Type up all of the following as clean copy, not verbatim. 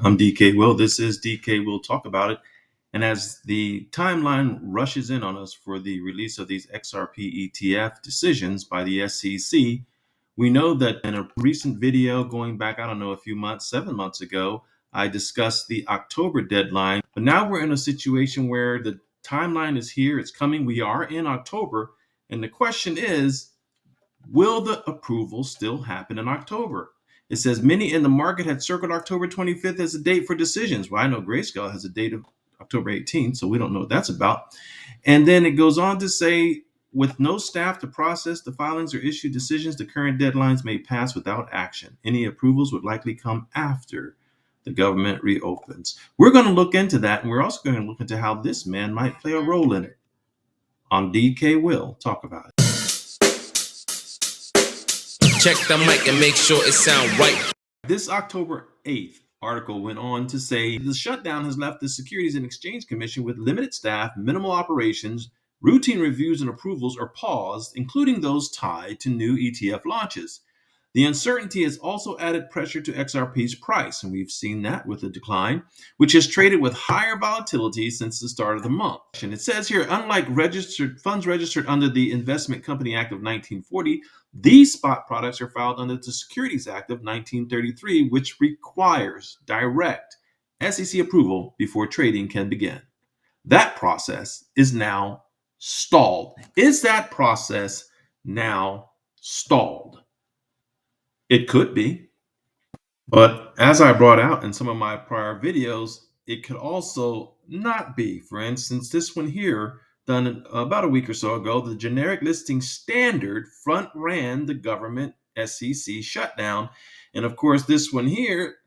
I'm DKWILL. This is DKWILL Talk About It. And as the timeline rushes in on us for the release of these XRP ETF decisions by the SEC, we know that in a recent video going back, I don't know, a few months, 7 months ago, I discussed the October deadline. But now we're in a situation where the timeline is here, it's coming, we are in October. And the question is, will the approval still happen in October? It says many in the market had circled October 25th as a date for decisions. Well, I know Grayscale has a date of October 18th, so we don't know what that's about. And then it goes on to say, with no staff to process the filings or issue decisions, the current deadlines may pass without action. Any approvals would likely come after the government reopens. We're going to look into that, and we're also going to look into how this man might play a role in it. On DK Will Talk About It. Check the mic and make sure it sound right. This October 8th article went on to say the shutdown has left the Securities and Exchange Commission with limited staff, minimal operations, routine reviews and approvals are paused, including those tied to new ETF launches. The uncertainty has also added pressure to XRP's price, and we've seen that with the decline, which has traded with higher volatility since the start of the month. And it says here, unlike registered funds registered under the Investment Company Act of 1940, these spot products are filed under the Securities Act of 1933, which requires direct SEC approval before trading can begin. That process is now stalled. Is that process now stalled? It could be, but as I brought out in some of my prior videos, it could also not be. For instance, this one here, done about a week or so ago, the generic listing standard front ran the government SEC shutdown. And of course, this one here,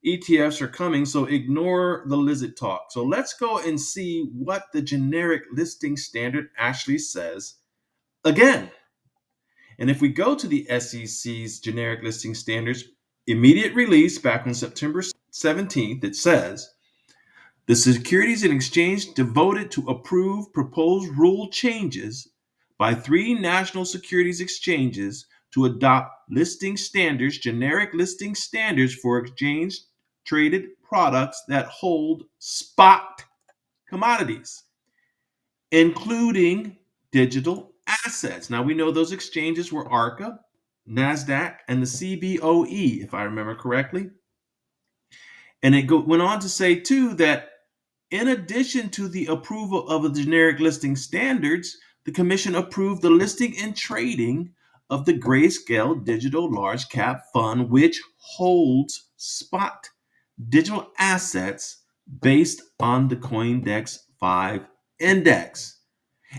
ETFs are coming, so ignore the lizard talk. So let's go and see what the generic listing standard actually says again. And if we go to the SEC's generic listing standards immediate release back on September 17th, it says the Securities and Exchange devoted to approve proposed rule changes by 3 national securities exchanges to adopt listing standards, generic listing standards for exchange traded products that hold spot commodities, including digital assets. Now we know those exchanges were ARCA, NASDAQ, and the CBOE, if I remember correctly. And it went on to say, too, that in addition to the approval of the generic listing standards, the Commission approved the listing and trading of the Grayscale Digital Large Cap Fund, which holds spot digital assets based on the CoinDex 5 index.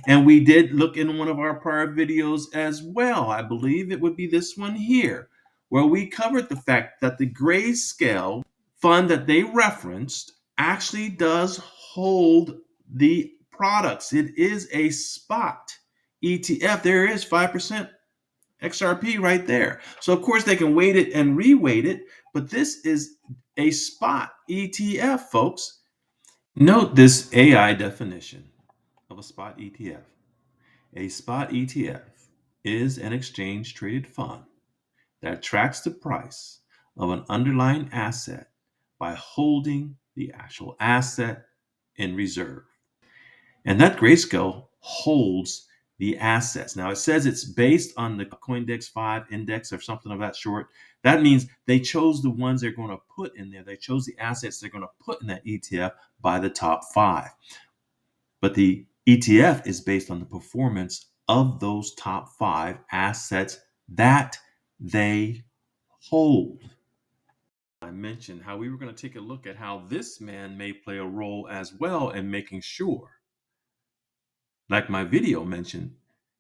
And we did look in one of our prior videos as well. I believe it would be this one here, where we covered the fact that the Grayscale fund that they referenced actually does hold the products. It is a spot ETF. There is 5% XRP right there. So of course they can weight it and reweight it, but this is a spot ETF, folks. Note this AI definition of a spot ETF. A spot ETF is an exchange traded fund that tracks the price of an underlying asset by holding the actual asset in reserve. And that Grayscale holds the assets. Now it says it's based on the CoinDex 5 index or something of that sort. That means they chose the ones they're going to put in there. They chose the assets they're going to put in that ETF by the top 5. But the ETF is based on the performance of those top 5 assets that they hold. I mentioned how we were going to take a look at how this man may play a role as well in making sure, like my video mentioned,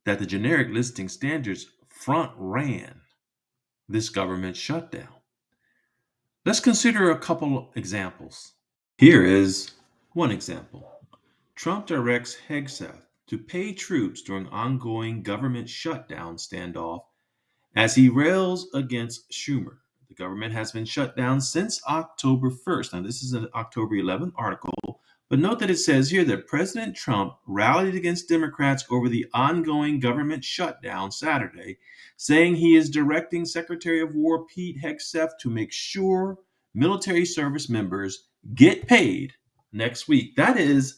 that the generic listing standards front ran this government shutdown. Let's consider a couple examples. Here is one example. Trump directs Hegseth to pay troops during ongoing government shutdown standoff as he rails against Schumer. The government has been shut down since October 1st. Now, this is an October 11th article, but note that it says here that President Trump rallied against Democrats over the ongoing government shutdown Saturday, saying he is directing Secretary of War Pete Hegseth to make sure military service members get paid next week. That is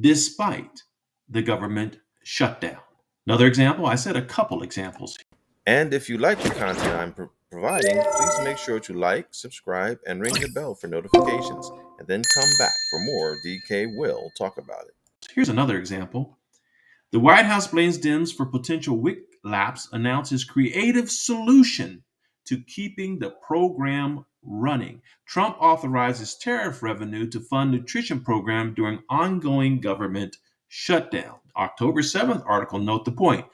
despite the government shutdown. Another example, I said a couple examples. And if you like the content I'm providing, please make sure to like, subscribe, and ring the bell for notifications, and then come back for more DK Will Talk About It. Here's another example. The White House blames Dems for potential WIC lapse, announces creative solution to keeping the program running. Trump authorizes tariff revenue to fund nutrition program during ongoing government shutdown. October 7th article, note the point.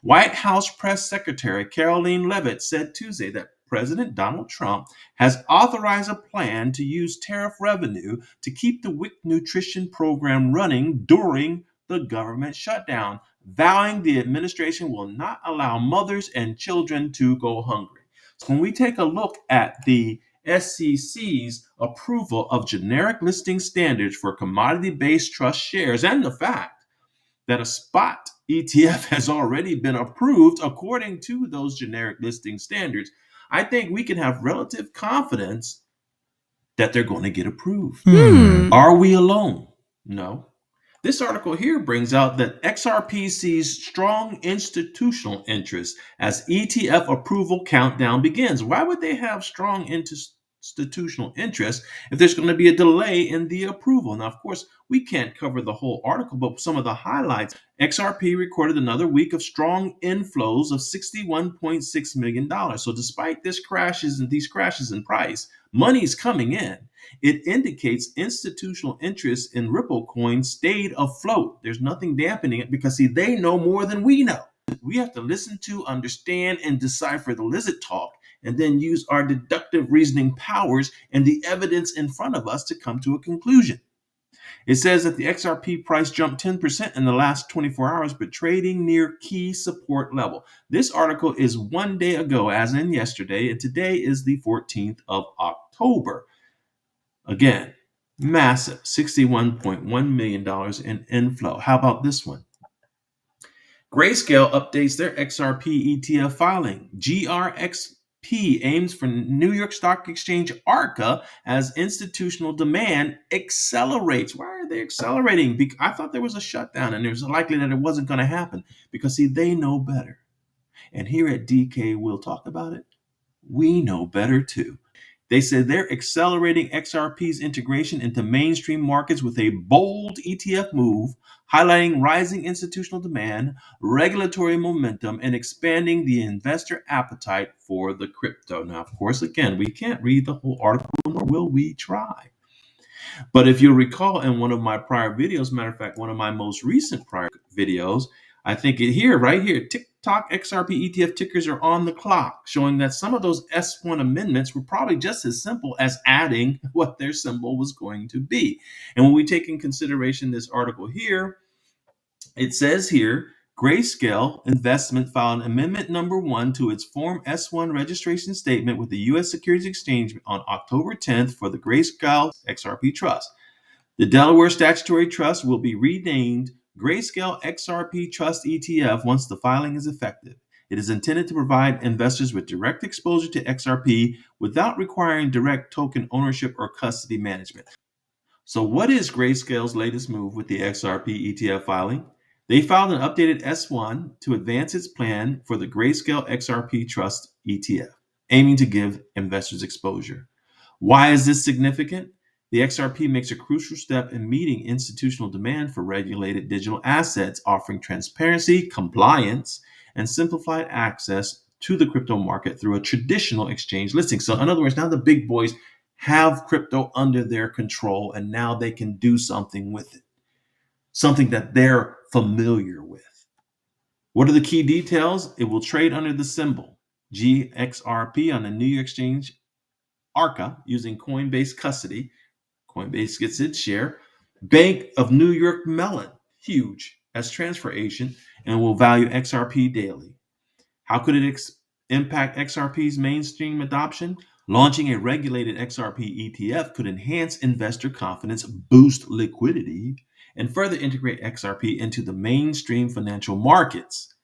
White House Press Secretary Caroline Leavitt said Tuesday that President Donald Trump has authorized a plan to use tariff revenue to keep the WIC nutrition program running during the government shutdown, vowing the administration will not allow mothers and children to go hungry. So when we take a look at the SEC's approval of generic listing standards for commodity based trust shares and the fact that a spot ETF has already been approved according to those generic listing standards, I think we can have relative confidence that they're going to get approved. Are we alone? No. This article here brings out that XRP sees strong institutional interest as ETF approval countdown begins. Why would they have strong institutional interest if there's going to be a delay in the approval? Now, of course, we can't cover the whole article, but some of the highlights. XRP recorded another week of strong inflows of $61.6 million. So despite these crashes in price, money's coming in. It indicates institutional interest in Ripple coin stayed afloat. There's nothing dampening it because, see, they know more than we know. We have to listen to, understand, and decipher the lizard talk, and then use our deductive reasoning powers and the evidence in front of us to come to a conclusion. It says that the XRP price jumped 10% in the last 24 hours, but trading near key support level. This article is 1 day ago, as in yesterday, and today is the 14th of October. Again, massive $61.1 million in inflow. How about this one? Grayscale updates their XRP ETF filing. GRXP aims for New York Stock Exchange ARCA as institutional demand accelerates. Why are they accelerating? Because I thought there was a shutdown and there's likely that it wasn't going to happen because, see, they know better. And here at DK, we'll talk about it. We know better too. They said they're accelerating XRP's integration into mainstream markets with a bold ETF move, highlighting rising institutional demand, regulatory momentum, and expanding the investor appetite for the crypto. Now, of course, again, we can't read the whole article, nor will we try. But if you'll recall in one of my prior videos, matter of fact, one of my most recent prior videos, I think it here, right here, TikTok XRP ETF tickers are on the clock, showing that some of those S1 amendments were probably just as simple as adding what their symbol was going to be. And when we take in consideration this article here, it says here, Grayscale Investment filed Amendment Number 1 to its Form S1 registration statement with the U.S. Securities Exchange on October 10th for the Grayscale XRP Trust. The Delaware Statutory Trust will be renamed Grayscale XRP Trust ETF once the filing is effective. It is intended to provide investors with direct exposure to XRP without requiring direct token ownership or custody management. So, what is Grayscale's latest move with the XRP ETF filing? They filed an updated S1 to advance its plan for the Grayscale XRP Trust ETF, aiming to give investors exposure. Why is this significant? The XRP makes a crucial step in meeting institutional demand for regulated digital assets, offering transparency, compliance, and simplified access to the crypto market through a traditional exchange listing. So, in other words, now the big boys have crypto under their control, and now they can do something with it, something that they're familiar with. What are the key details? It will trade under the symbol GXRP on the New York Exchange ARCA using Coinbase custody. Coinbase gets its share. Bank of New York Mellon, huge, as transfer agent and will value XRP daily. How could it impact XRP's mainstream adoption? Launching a regulated XRP ETF could enhance investor confidence, boost liquidity, and further integrate XRP into the mainstream financial markets.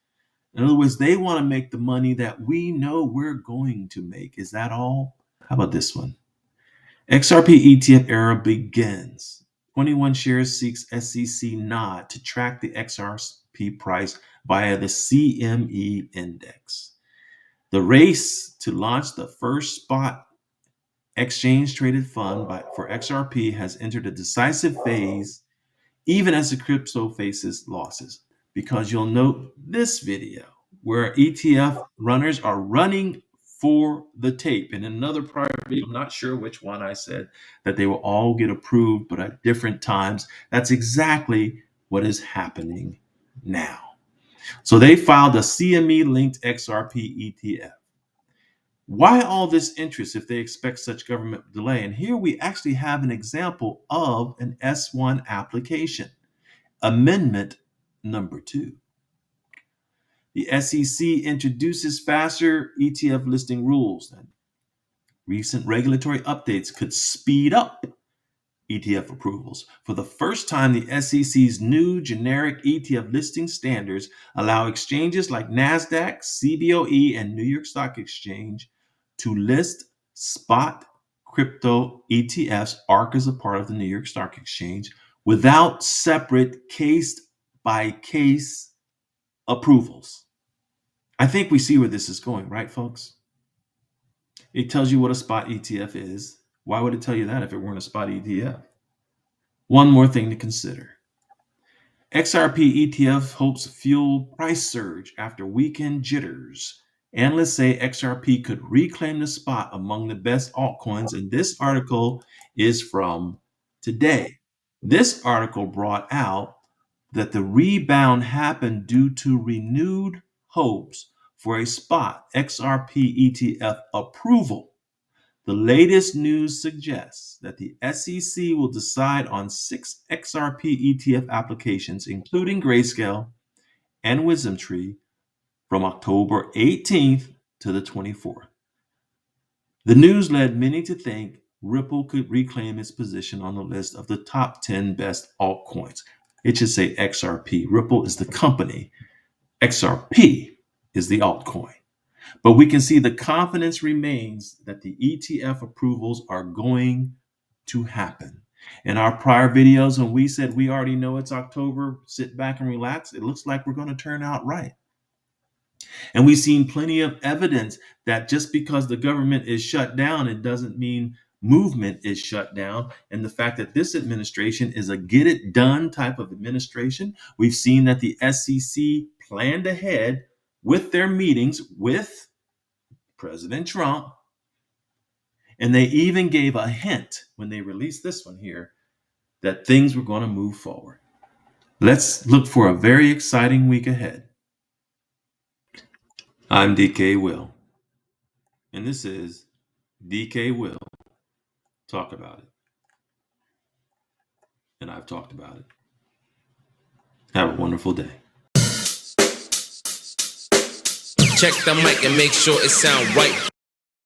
In other words, they want to make the money that we know we're going to make. Is that all? How about this one? XRP ETF era begins. 21 shares seeks SEC nod to track the XRP price via the CME index. The race to launch the first spot exchange traded fund for XRP has entered a decisive phase, even as the crypto faces losses. Because you'll note this video where ETF runners are running for the tape. And in another prior video, I'm not sure which one, I said that they will all get approved, but at different times. That's exactly what is happening now. So they filed a CME linked XRP ETF. Why all this interest if they expect such government delay? And here we actually have an example of an S1 application. Amendment number 2. The SEC introduces faster ETF listing rules. And recent regulatory updates could speed up ETF approvals. For the first time, the SEC's new generic ETF listing standards allow exchanges like NASDAQ, CBOE, and New York Stock Exchange to list spot crypto ETFs, ARC as a part of the New York Stock Exchange, without separate case by case approvals. I think we see where this is going, right, folks? It tells you what a spot ETF is. Why would it tell you that if it weren't a spot ETF? One more thing to consider. XRP ETF hopes fuel price surge after weekend jitters. Analysts say XRP could reclaim the spot among the best altcoins, and this article is from today. This article brought out that the rebound happened due to renewed hopes for a spot XRP ETF approval. The latest news suggests that the SEC will decide on 6 XRP ETF applications, including Grayscale and WisdomTree, from October 18th to the 24th. The news led many to think Ripple could reclaim its position on the list of the top 10 best altcoins. It should say XRP. Ripple is the company. XRP is the altcoin. But we can see the confidence remains that the ETF approvals are going to happen. In our prior videos, when we said we already know it's October, sit back and relax, it looks like we're going to turn out right. And we've seen plenty of evidence that just because the government is shut down, it doesn't mean movement is shut down. And the fact that this administration is a get it done type of administration, we've seen that the SEC planned ahead with their meetings with President Trump. And they even gave a hint when they released this one here that things were going to move forward. Let's look for a very exciting week ahead. I'm DKWILL, and this is DKWILL Talk About It. And I've talked about it. Have a wonderful day. Check the mic and make sure it sound right.